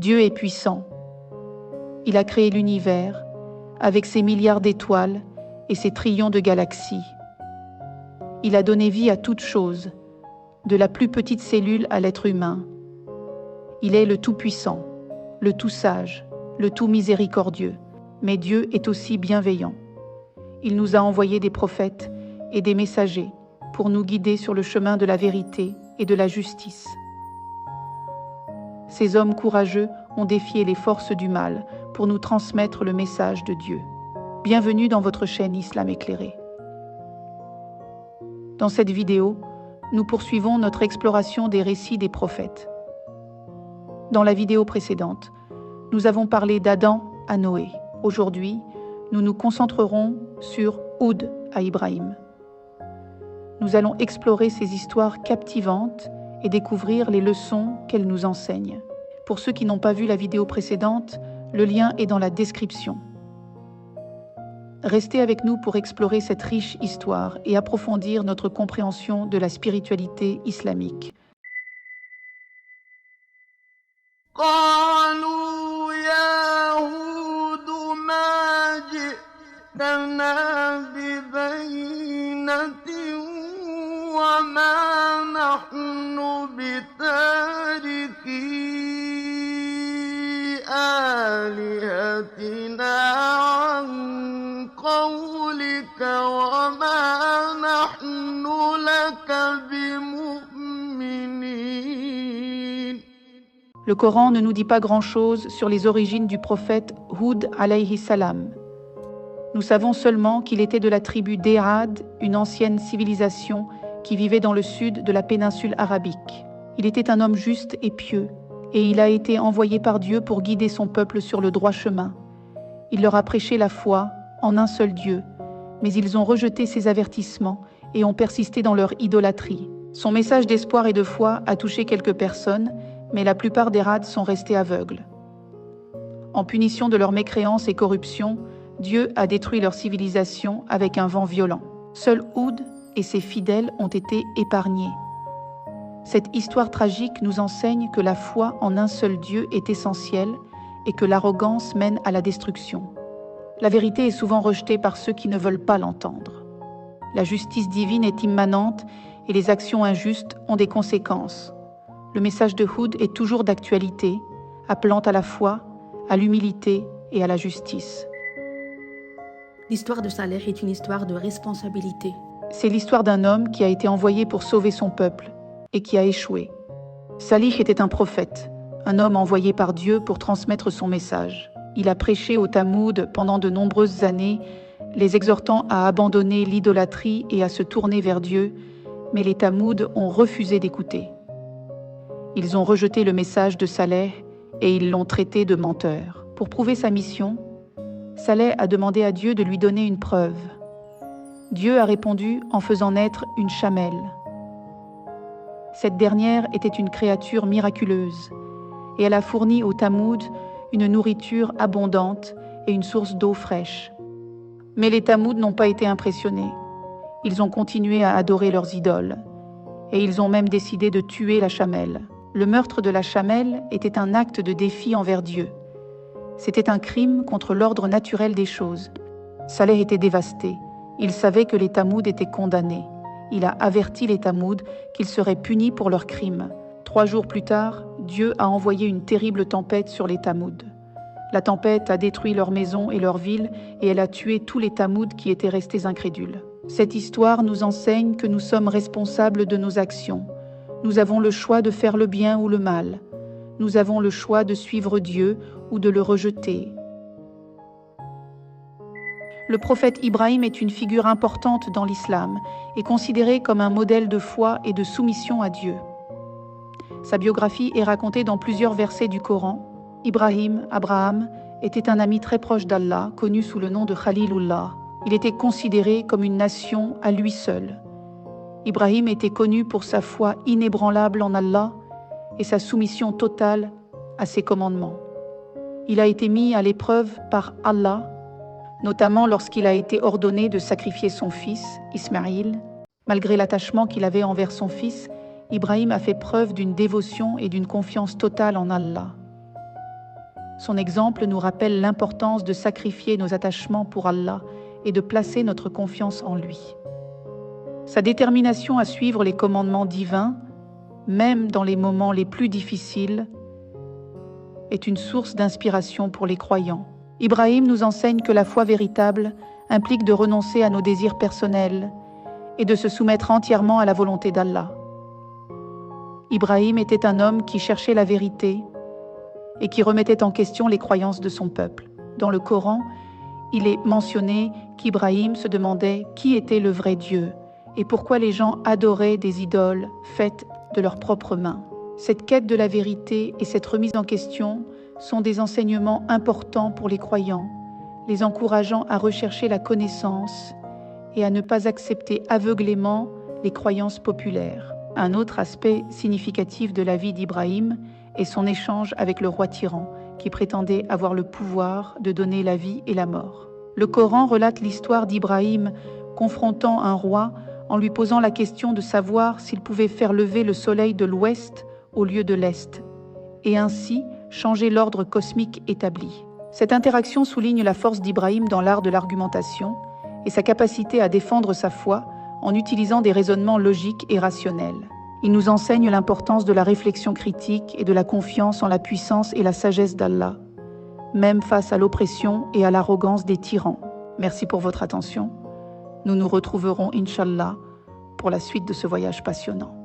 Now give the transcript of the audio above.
Dieu est puissant. Il a créé l'univers avec ses milliards d'étoiles et ses trillions de galaxies. Il a donné vie à toute chose, de la plus petite cellule à l'être humain. Il est le Tout-Puissant, le Tout-Sage, le Tout-Miséricordieux, mais Dieu est aussi bienveillant. Il nous a envoyé des prophètes et des messagers pour nous guider sur le chemin de la vérité et de la justice. Ces hommes courageux ont défié les forces du mal pour nous transmettre le message de Dieu. Bienvenue dans votre chaîne Islam éclairé. Dans cette vidéo, nous poursuivons notre exploration des récits des prophètes. Dans la vidéo précédente, nous avons parlé d'Adam à Noé. Aujourd'hui, nous nous concentrerons sur Houd à Ibrahim. Nous allons explorer ces histoires captivantes et découvrir les leçons qu'elles nous enseignent. Pour ceux qui n'ont pas vu la vidéo précédente, le lien est dans la description. Restez avec nous pour explorer cette riche histoire et approfondir notre compréhension de la spiritualité islamique. Le Coran ne nous dit pas grand-chose sur les origines du prophète Houd alayhi salam. Nous savons seulement qu'il était de la tribu d'Ead, une ancienne civilisation qui vivait dans le sud de la péninsule arabique. Il était un homme juste et pieux, et il a été envoyé par Dieu pour guider son peuple sur le droit chemin. Il leur a prêché la foi en un seul Dieu, mais ils ont rejeté ses avertissements et ont persisté dans leur idolâtrie. Son message d'espoir et de foi a touché quelques personnes, mais la plupart des rades sont restés aveugles. En punition de leur mécréance et corruption, Dieu a détruit leur civilisation avec un vent violent. Seul Houd et ses fidèles ont été épargnés. Cette histoire tragique nous enseigne que la foi en un seul Dieu est essentielle et que l'arrogance mène à la destruction. La vérité est souvent rejetée par ceux qui ne veulent pas l'entendre. La justice divine est immanente et les actions injustes ont des conséquences. Le message de Houd est toujours d'actualité, appelant à la foi, à l'humilité et à la justice. L'histoire de Saleh est une histoire de responsabilité. C'est l'histoire d'un homme qui a été envoyé pour sauver son peuple et qui a échoué. Salih était un prophète, un homme envoyé par Dieu pour transmettre son message. Il a prêché au Tamoud pendant de nombreuses années, les exhortant à abandonner l'idolâtrie et à se tourner vers Dieu, mais les Tamouds ont refusé d'écouter. Ils ont rejeté le message de Saleh et ils l'ont traité de menteur. Pour prouver sa mission, Saleh a demandé à Dieu de lui donner une preuve. Dieu a répondu en faisant naître une chamelle. Cette dernière était une créature miraculeuse et elle a fourni aux Tamouds une nourriture abondante et une source d'eau fraîche. Mais les Tamouds n'ont pas été impressionnés. Ils ont continué à adorer leurs idoles et ils ont même décidé de tuer la chamelle. Le meurtre de la chamelle était un acte de défi envers Dieu. C'était un crime contre l'ordre naturel des choses. Saleh était dévasté. Il savait que les Tamouds étaient condamnés. Il a averti les Tamouds qu'ils seraient punis pour leurs crimes. 3 jours plus tard, Dieu a envoyé une terrible tempête sur les Tamouds. La tempête a détruit leurs maisons et leurs villes et elle a tué tous les Tamouds qui étaient restés incrédules. Cette histoire nous enseigne que nous sommes responsables de nos actions. Nous avons le choix de faire le bien ou le mal. Nous avons le choix de suivre Dieu ou de le rejeter. Le prophète Ibrahim est une figure importante dans l'islam et considéré comme un modèle de foi et de soumission à Dieu. Sa biographie est racontée dans plusieurs versets du Coran. Ibrahim, Abraham, était un ami très proche d'Allah, connu sous le nom de Khalilullah. Il était considéré comme une nation à lui seul. Ibrahim était connu pour sa foi inébranlable en Allah et sa soumission totale à ses commandements. Il a été mis à l'épreuve par Allah, notamment lorsqu'il a été ordonné de sacrifier son fils, Ismaïl. Malgré l'attachement qu'il avait envers son fils, Ibrahim a fait preuve d'une dévotion et d'une confiance totale en Allah. Son exemple nous rappelle l'importance de sacrifier nos attachements pour Allah et de placer notre confiance en lui. Sa détermination à suivre les commandements divins, même dans les moments les plus difficiles, est une source d'inspiration pour les croyants. Ibrahim nous enseigne que la foi véritable implique de renoncer à nos désirs personnels et de se soumettre entièrement à la volonté d'Allah. Ibrahim était un homme qui cherchait la vérité et qui remettait en question les croyances de son peuple. Dans le Coran, il est mentionné qu'Ibrahim se demandait qui était le vrai Dieu et pourquoi les gens adoraient des idoles faites de leurs propres mains. Cette quête de la vérité et cette remise en question sont des enseignements importants pour les croyants, les encourageant à rechercher la connaissance et à ne pas accepter aveuglément les croyances populaires. Un autre aspect significatif de la vie d'Ibrahim est son échange avec le roi tyran, qui prétendait avoir le pouvoir de donner la vie et la mort. Le Coran relate l'histoire d'Ibrahim confrontant un roi en lui posant la question de savoir s'il pouvait faire lever le soleil de l'ouest au lieu de l'est, et ainsi changer l'ordre cosmique établi. Cette interaction souligne la force d'Ibrahim dans l'art de l'argumentation et sa capacité à défendre sa foi en utilisant des raisonnements logiques et rationnels. Il nous enseigne l'importance de la réflexion critique et de la confiance en la puissance et la sagesse d'Allah, même face à l'oppression et à l'arrogance des tyrans. Merci pour votre attention. Nous nous retrouverons, Inch'Allah, pour la suite de ce voyage passionnant.